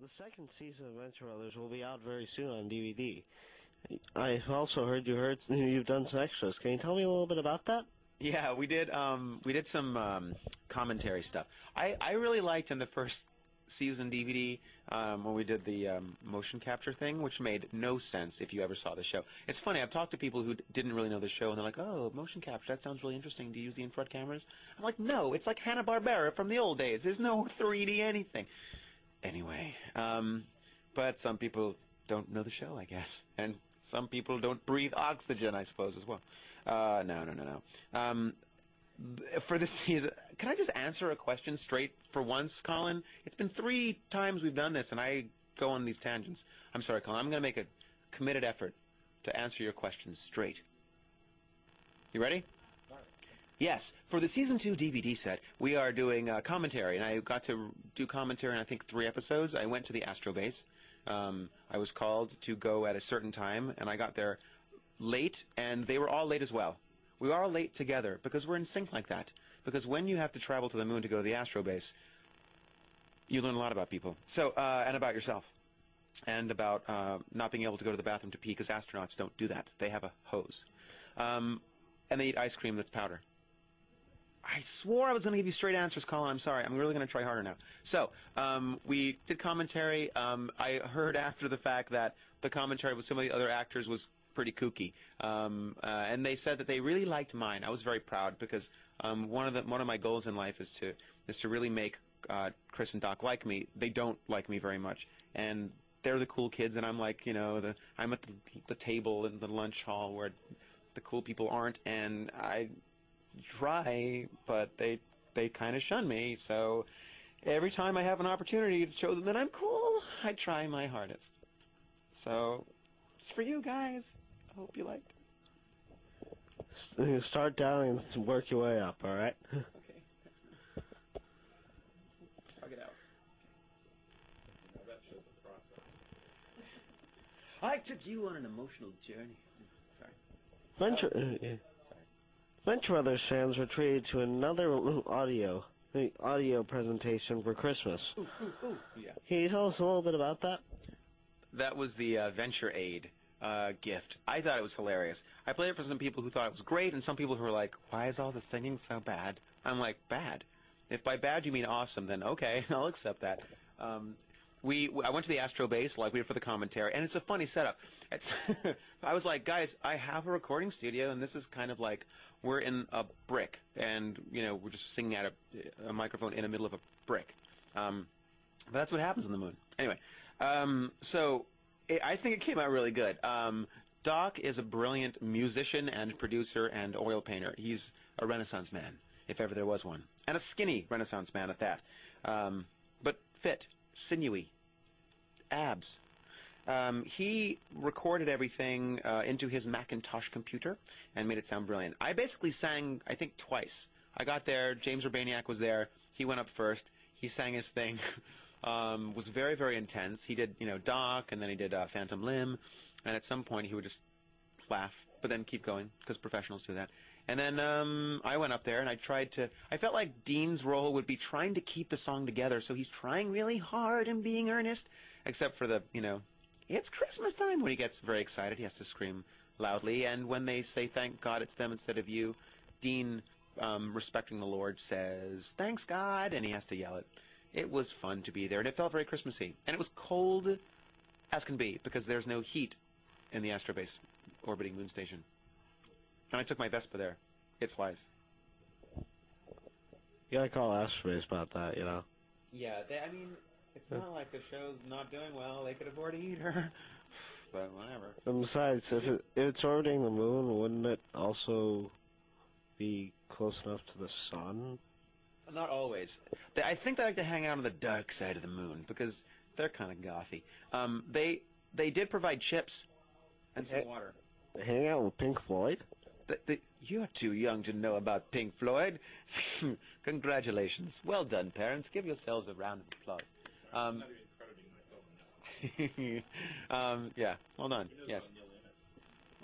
The second season of Venture Brothers will be out very soon on DVD. I've also heard you've done some extras. Can you tell me a little bit about that? Yeah, we did some commentary stuff. I really liked in the first season DVD when we did the motion capture thing, which made no sense if you ever saw the show. It's funny, I've talked to people who didn't really know the show, and they're like, oh, motion capture, that sounds really interesting. Do you use the infrared cameras? I'm like, no, it's like Hanna-Barbera from the old days. There's no 3D anything. Anyway, but some people don't know the show, I guess, and some people don't breathe oxygen, I suppose, as well. No. For this season, can I just answer a question straight for once, Colin? It's been 3 times we've done this, and I go on these tangents. I'm sorry, Colin. I'm going to make a committed effort to answer your questions straight. You ready? Yes. For the Season 2 DVD set, we are doing commentary, and I got to do commentary in, I think, 3 episodes. I went to the Astro Base. I was called to go at a certain time, and I got there late, and they were all late as well. We are all late together because we're in sync like that. Because when you have to travel to the moon to go to the Astro Base, you learn a lot about people. So, and about yourself. And about not being able to go to the bathroom to pee, because astronauts don't do that. They have a hose. And they eat ice cream that's powder. I swore I was going to give you straight answers, Colin. I'm sorry. I'm really going to try harder now. So, we did commentary. I heard after the fact that the commentary with some of the other actors was pretty kooky, and they said that they really liked mine. I was very proud because one of my goals in life is to really make Chris and Doc like me. They don't like me very much, and they're the cool kids, and I'm like, I'm at the table in the lunch hall where the cool people aren't, and I try, but they kind of shun me. So every time I have an opportunity to show them that I'm cool, I try my hardest. So it's for you guys. I hope you liked it. Start down and work your way up, alright? Okay, thanks, man. Tug it out. Now that shows the process. I took you on an emotional journey. Sorry. Venture Brothers fans were treated to another audio presentation for Christmas. Ooh. Yeah. Can you tell us a little bit about that? That was the Venture Aid gift. I thought it was hilarious. I played it for some people who thought it was great, and some people who were like, why is all the singing so bad? I'm like, bad? If by bad you mean awesome, then okay, I'll accept that. I went to the Astro Base like we did for the commentary, and it's a funny setup. I was like, guys, I have a recording studio, and this is kind of like we're in a brick, and we're just singing at a microphone in the middle of a brick. But that's what happens on the moon. Anyway, I think it came out really good. Doc is a brilliant musician and producer and oil painter. He's a Renaissance man, if ever there was one, and a skinny Renaissance man at that. But fit, sinewy, abs. He recorded everything into his Macintosh computer and made it sound brilliant. I basically sang, I think, twice. I got there, James Urbaniak was there, he went up first, he sang his thing, was very, very intense. He did, Doc, and then he did Phantom Limb, and at some point he would just laugh, but then keep going, because professionals do that. And then I went up there, and I felt like Dean's role would be trying to keep the song together, so he's trying really hard and being earnest, except for the, it's Christmas time. When he gets very excited, he has to scream loudly, and when they say, thank God it's them instead of you, Dean, respecting the Lord, says, thanks God, and he has to yell it. It was fun to be there, and it felt very Christmassy. And it was cold as can be, because there's no heat in the Astro Base orbiting moon station. And I took my Vespa there. It flies. You gotta call Astro Base about that, Yeah, it's not like the show's not doing well. They could afford to eat her. But whatever. And besides, if it's orbiting the moon, wouldn't it also be close enough to the sun? Not always. I think they like to hang out on the dark side of the moon because they're kind of gothy. They did provide chips and some water. They hang out with Pink Floyd? You're too young to know about Pink Floyd. Congratulations. Well done, parents. Give yourselves a round of applause. I'm not even crediting myself enough. Yeah, well done. Yes.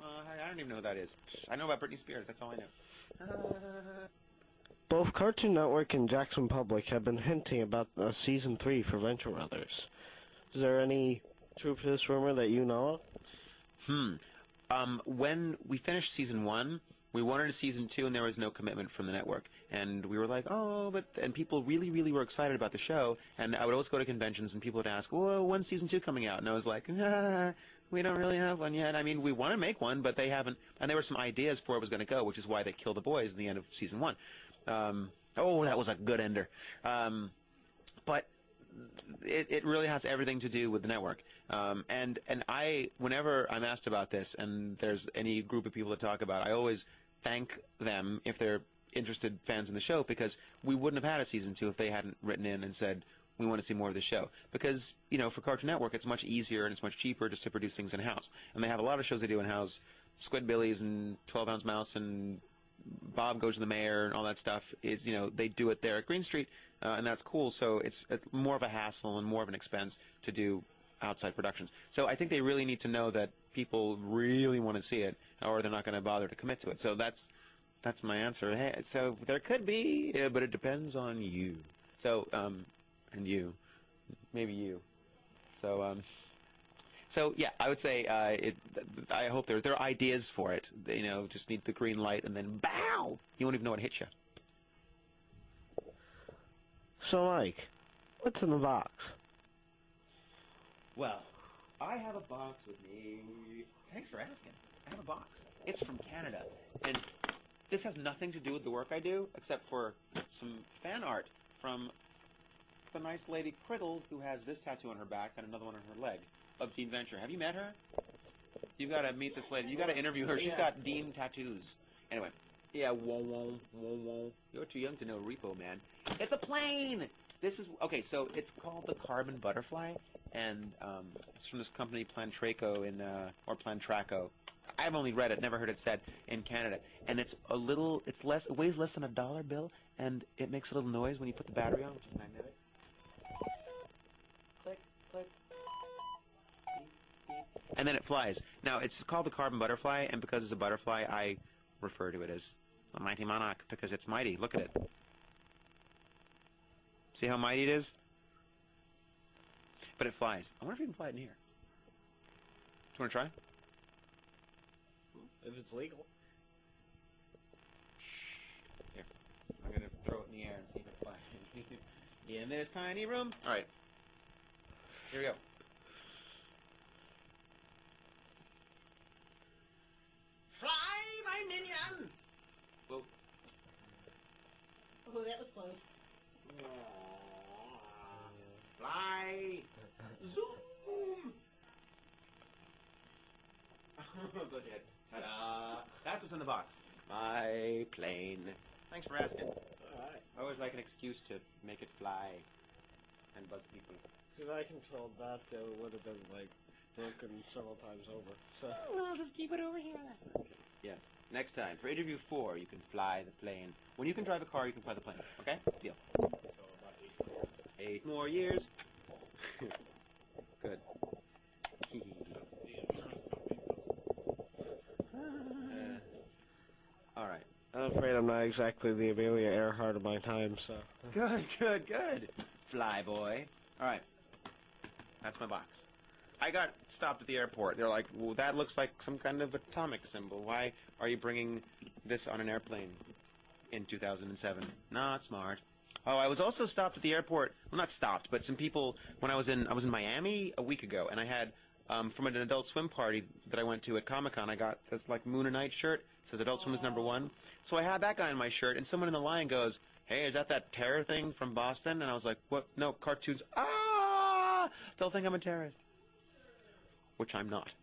I don't even know who that is. I know about Britney Spears. That's all I know. Both Cartoon Network and Jackson Public have been hinting about Season 3 for Venture Brothers. Is there any truth to this rumor that you know of? When we finished season 1, we wanted a season 2, and there was no commitment from the network. And we were like, and people really, really were excited about the show. And I would always go to conventions, and people would ask, well, when's season 2 coming out? And I was like, we don't really have one yet. I mean, we want to make one, but they haven't. And there were some ideas for where it was going to go, which is why they killed the boys in the end of season 1. That was a good ender. But it really has everything to do with the network. And I, whenever I'm asked about this, and there's any group of people that talk about it, I always thank them if they're interested fans in the show, because we wouldn't have had a season 2 if they hadn't written in and said, we want to see more of the show. Because, for Cartoon Network, it's much easier and it's much cheaper just to produce things in-house. And they have a lot of shows they do in-house, Squidbillies and 12-Ounce Mouse and Bob Goes to the Mayor and all that stuff. Is they do it there at Green Street, and that's cool. So it's more of a hassle and more of an expense to do outside productions. So I think they really need to know that people really want to see it, or they're not going to bother to commit to it. So that's my answer. Hey, so there could be, but it depends on you. So and you, maybe you. So yeah, I would say I hope there are ideas for it. Just need the green light, and then bow, you won't even know what hit you. So, Mike, what's in the box? Well, I have a box with me. Thanks for asking. I have a box. It's from Canada, and this has nothing to do with the work I do, except for some fan art from the nice lady Criddle, who has this tattoo on her back and another one on her leg, of Dean Venture. Have you met her? You gotta meet this lady. You gotta interview her. She's got Dean tattoos. Anyway, yeah, whoa. You're too young to know repo, man. It's a plane! Okay, so it's called the Carbon Butterfly, and it's from this company Plantraco or Plantraco. I've only read it, never heard it said, in Canada. And it weighs less than $1 bill, and it makes a little noise when you put the battery on, which is magnetic. Click, click. And then it flies. Now, it's called the Carbon Butterfly, and because it's a butterfly, I refer to it as the Mighty Monarch, because it's mighty. Look at it. See how mighty it is? But it flies. I wonder if you can fly it in here. Do you want to try? If it's legal. Here. I'm going to throw it in the air and see if it flies. In this tiny room. All right. Here we go. Fly, my minion! Whoa. Oh, that was close. Fly! Zoom! Go ahead. Ta-da! That's what's in the box. My plane. Thanks for asking. Alright. I always like an excuse to make it fly and buzz people. See, if I controlled that, it would have been, broken several times over. So. Well, I'll just keep it over here then. Yes. Next time, for interview 4, you can fly the plane. When you can drive a car, you can fly the plane. Okay? Deal. So about 8 more. 8 more years. Good. The insurance company doesn't. All right. I'm afraid I'm not exactly the Amelia Earhart of my time, so. Good. Fly boy. All right. That's my box. I got stopped at the airport. They're like, well, that looks like some kind of atomic symbol. Why are you bringing this on an airplane in 2007? Not smart. Oh, I was also stopped at the airport. Well, not stopped, but some people, when I was in Miami a week ago, and I had, from an Adult Swim party that I went to at Comic-Con, I got this, Moon and Night shirt. It says Adult Swim is #1. So I had that guy in my shirt, and someone in the line goes, hey, is that terror thing from Boston? And I was like, what? No, cartoons. Ah! They'll think I'm a terrorist. Which I'm not.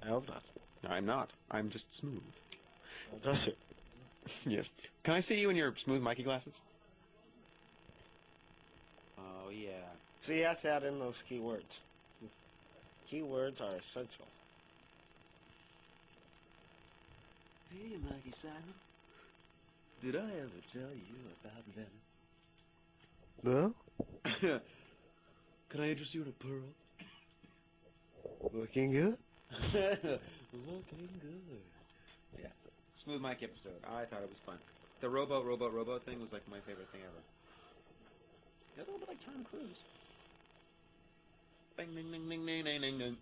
I hope not. No, I'm not. I'm just smooth. I'll dress you. Yes. Can I see you in your smooth Mikey glasses? Oh, yeah. So you have to add in those keywords. Keywords are essential. Hey, Mikey Simon. Did I ever tell you about lemons? No? Can I interest you in a pearl? Looking good? Looking good. Yeah. Smooth Mike episode. I thought it was fun. The Robo thing was my favorite thing ever. A little bit like Tom Cruise. Bang, ding, ding, ding, ding, ding, ding, ding.